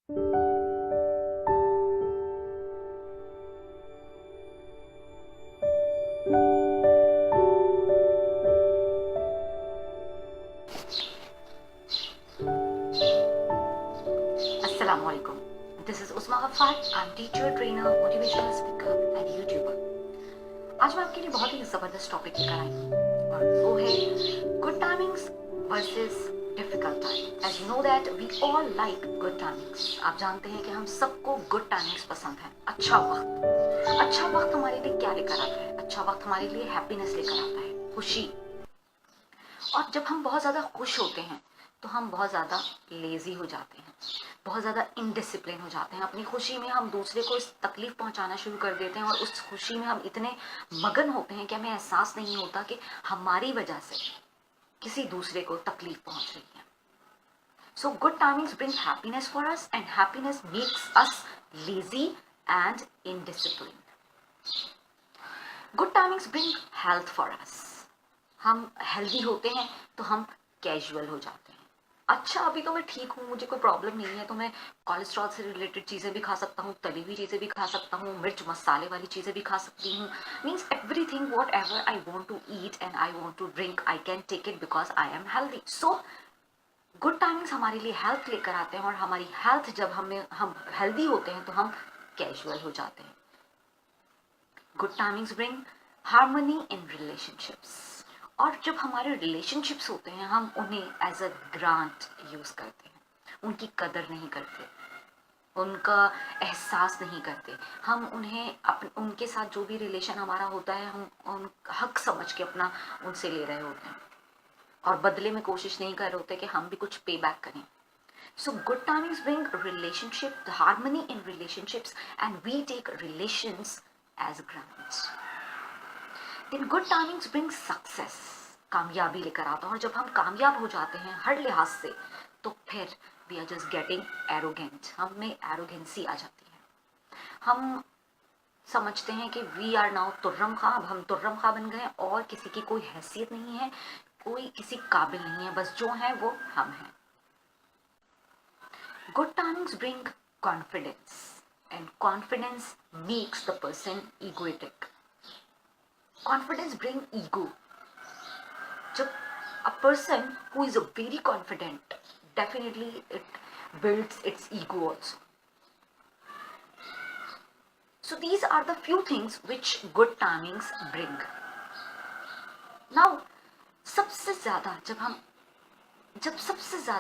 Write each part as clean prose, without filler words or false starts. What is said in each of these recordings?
Assalamualaikum. This is Uzma Ghaffar. I'm teacher, trainer, motivational speaker and YouTuber. आज मैं आपके लिए बहुत ही ज़बरदस्त टॉपिक लेकर आई हूँ और वो है good timings versus difficult time. As you know that we all like good timings. आप जानते हैं कि हम सबको गुड टाइमिंग्स पसंद है. अच्छा वक्त हमारे लिए क्या लेकर आता है? अच्छा वक्त हमारे लिए हैप्पीनेस लेकर आता है, खुशी. और जब हम बहुत ज़्यादा खुश होते हैं तो हम बहुत ज़्यादा लेज़ी हो जाते हैं, बहुत ज़्यादा इनडिसिप्लिन हो जाते हैं. अपनी खुशी में हम दूसरे को इस तकलीफ़ पहुंचाना शुरू कर देते हैं और उस खुशी में हम इतने मगन होते हैं कि हमें एहसास नहीं होता कि हमारी वजह से किसी दूसरे को तकलीफ पहुंच रही है. सो good timings bring happiness for us and happiness makes us lazy and indiscipline. Good timings bring health for us. हम हेल्दी होते हैं तो हम कैजुअल हो जाते हैं. अच्छा, अभी तो मैं ठीक हूँ, मुझे कोई प्रॉब्लम नहीं है, तो मैं कोलेस्ट्रॉल से रिलेटेड चीज़ें भी खा सकता हूँ, तली हुई चीज़ें भी खा सकता हूँ, मिर्च मसाले वाली चीज़ें भी खा सकती हूँ. Means everything whatever I want to eat and I want to drink, I can take it because I am healthy. So good timings हमारे लिए हेल्थ लेकर आते हैं और हमारी हेल्थ जब हम हेल्दी होते हैं तो हम कैजुअल हो जाते हैं. Good timings bring harmony in relationships. और जब हमारे रिलेशनशिप्स होते हैं हम उन्हें एज अ ग्रांट यूज़ करते हैं. उनकी कदर नहीं करते, उनका एहसास नहीं करते. हम उन्हें उनके साथ जो भी रिलेशन हमारा होता है हम उन हक समझ के अपना उनसे ले रहे होते हैं और बदले में कोशिश नहीं कर रहे होते कि हम भी कुछ पे बैक करें. So good timings bring relationship, the harmony in relationships, and we take relations as grants. Then good timings bring success. कामयाबी लेकर आता है. और जब हम कामयाब हो जाते हैं हर लिहाज से तो फिर we are just getting arrogant. हम में एरोगेंसी आ जाती है. हम समझते हैं कि वी आर नाउ तुर्रम खां. अब हम तुर्रम खां बन गए और किसी की कोई हैसियत नहीं है, कोई किसी काबिल नहीं है, बस जो है वो हम हैं. Good timings bring confidence, and confidence makes the person egoic. Confidence bring ego. जब a person who is very confident, definitely it builds its ego also. So these are the few things which good timings bring. Now, सबसे ज़्यादा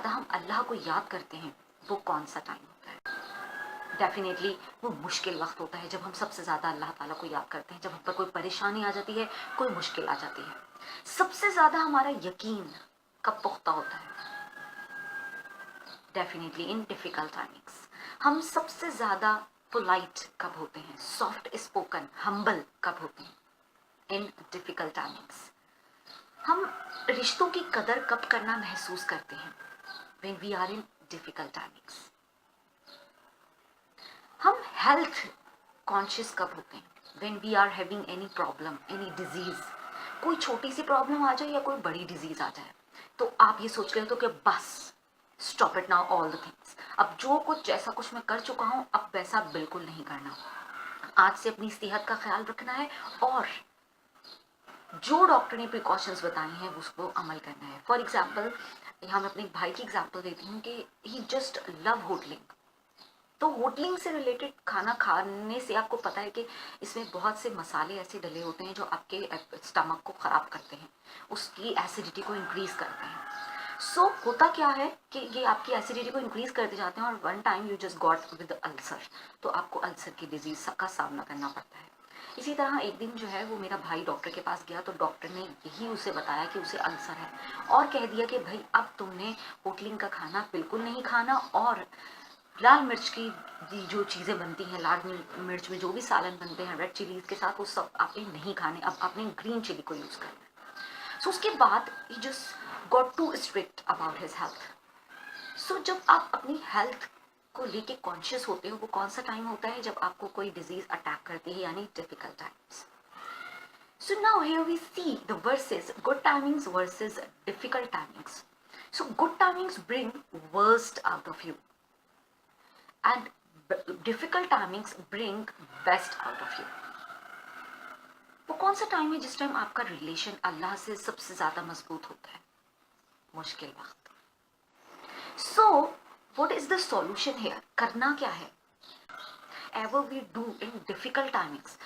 हम अल्लाह को याद करते हैं वो कौन सा टाइम होता है? डेफिनेटली वो मुश्किल वक्त होता है जब हम सबसे ज़्यादा अल्लाह ताला को याद करते हैं. जब हम पर कोई परेशानी आ जाती है, कोई मुश्किल आ जाती है. सबसे ज़्यादा हमारा यकीन कब पुख्ता होता है? Definitely in difficult timings. हम सबसे ज़्यादा पोलाइट कब होते हैं, सॉफ्ट स्पोकन, हम्बल कब होते हैं? In difficult timings. हम रिश्तों की कदर कब करना महसूस करते हैं? When we are in difficult timings. हम हेल्थ कॉन्शियस कब होते हैं? When we are having any problem, any disease. कोई छोटी सी प्रॉब्लम आ जाए या कोई बड़ी डिजीज़ आ जाए तो आप ये सोच रहे हो कि bus stop it now all the things. अब जो कुछ जैसा कुछ मैं कर चुका हूँ अब वैसा बिल्कुल नहीं करना. आज से अपनी सेहत का ख्याल रखना है और जो डॉक्टर ने प्रिकॉशंस बताई हैं उसको अमल करना है. फॉर एग्जाम्पल यहाँ मैं अपने भाई की एग्जाम्पल देती हूँ कि ही जस्ट लव होटलिंग. तो होटलिंग से रिलेटेड खाना खाने से आपको पता है कि इसमें बहुत से मसाले ऐसे डले होते हैं जो आपके स्टमक को ख़राब करते हैं, उसकी एसिडिटी को इंक्रीज़ करते हैं. सो होता क्या है कि ये आपकी एसिडिटी को इंक्रीज़ करते जाते हैं और one time you just got with ulcer, तो आपको अल्सर की डिजीज़ का सामना करना पड़ता है. इसी तरह एक दिन जो है वो मेरा भाई डॉक्टर के पास गया तो डॉक्टर ने यही उसे बताया कि उसे अल्सर है और कह दिया कि भाई अब तुमने होटलिंग का खाना बिल्कुल नहीं खाना और लाल मिर्च की जो चीज़ें बनती हैं, लाल मिर्च में जो भी सालन बनते हैं रेड चिलीज के साथ, वो सब आपने नहीं खाने, अब आपने ग्रीन चिली को यूज़ करना है. सो उसके बाद he just got to strict about his health. So जब आप अपनी हेल्थ को लेके कॉन्शियस होते हो वो कौन सा टाइम होता है? जब आपको कोई डिजीज़ अटैक करती है, यानी difficult times. So now here we see the versus good timings versus difficult timings. So good timings bring worst out of you. And difficult timings bring best out of you. वो कौन सा time है जिस time आपका relation अल्लाह से सबसे ज्यादा मजबूत होता है? मुश्किल वक्त। So what is the solution here? करना क्या है? Ever we do in difficult timings,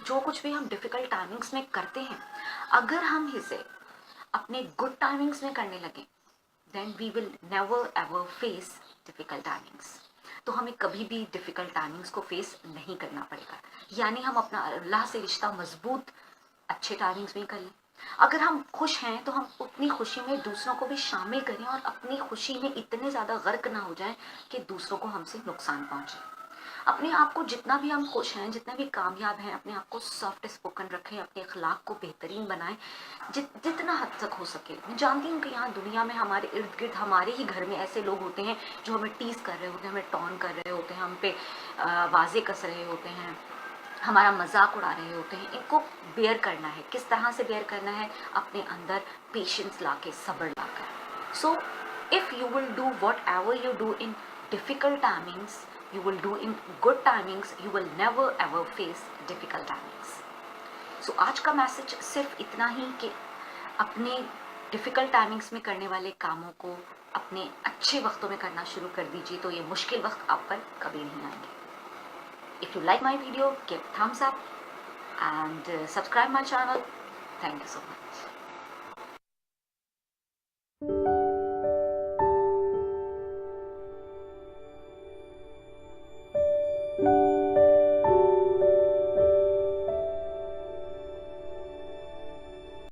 जो कुछ भी हम डिफिकल्ट टाइमिंग्स में करते हैं, अगर हम इसे अपने गुड टाइमिंग्स में करने लगे, then we will never ever face difficult timings. तो हमें कभी भी डिफिकल्ट टाइमिंग्स को फेस नहीं करना पड़ेगा। यानी हम अपना अल्लाह से रिश्ता मजबूत अच्छे टाइमिंग्स में कर लें। अगर हम खुश हैं तो हम उतनी खुशी में दूसरों को भी शामिल करें और अपनी खुशी में इतने ज़्यादा गर्क ना हो जाएं कि दूसरों को हमसे नुकसान पहुंचे। अपने आप को जितना भी हम खुश हैं, जितना भी कामयाब हैं, अपने आप को सॉफ्ट स्पोकन रखें, अपने अखलाक को बेहतरीन बनाएं जितना हद तक हो सके। मैं जानती हूँ कि यहाँ दुनिया में हमारे इर्द गिर्द, हमारे ही घर में ऐसे लोग होते हैं जो हमें टीज कर रहे होते हैं, हमें टॉन कर रहे होते हैं, हम पे वाजे कस रहे होते हैं, हमारा मजाक उड़ा रहे होते हैं। इनको बेयर करना है। किस तरह से बेयर करना है? अपने अंदर पेशेंस लाके, सब्र लाकर। So if you will do whatever you do in difficult timings, you will do in good timings, you will never ever face difficult timings. So आज का मैसेज सिर्फ इतना ही कि अपने डिफिकल्ट टाइमिंग्स में करने वाले कामों को अपने अच्छे वक्तों में करना शुरू कर दीजिए, तो ये मुश्किल वक्त आप पर कभी नहीं आएंगे। If you like my video, give thumbs up and subscribe my channel. Thank you so much.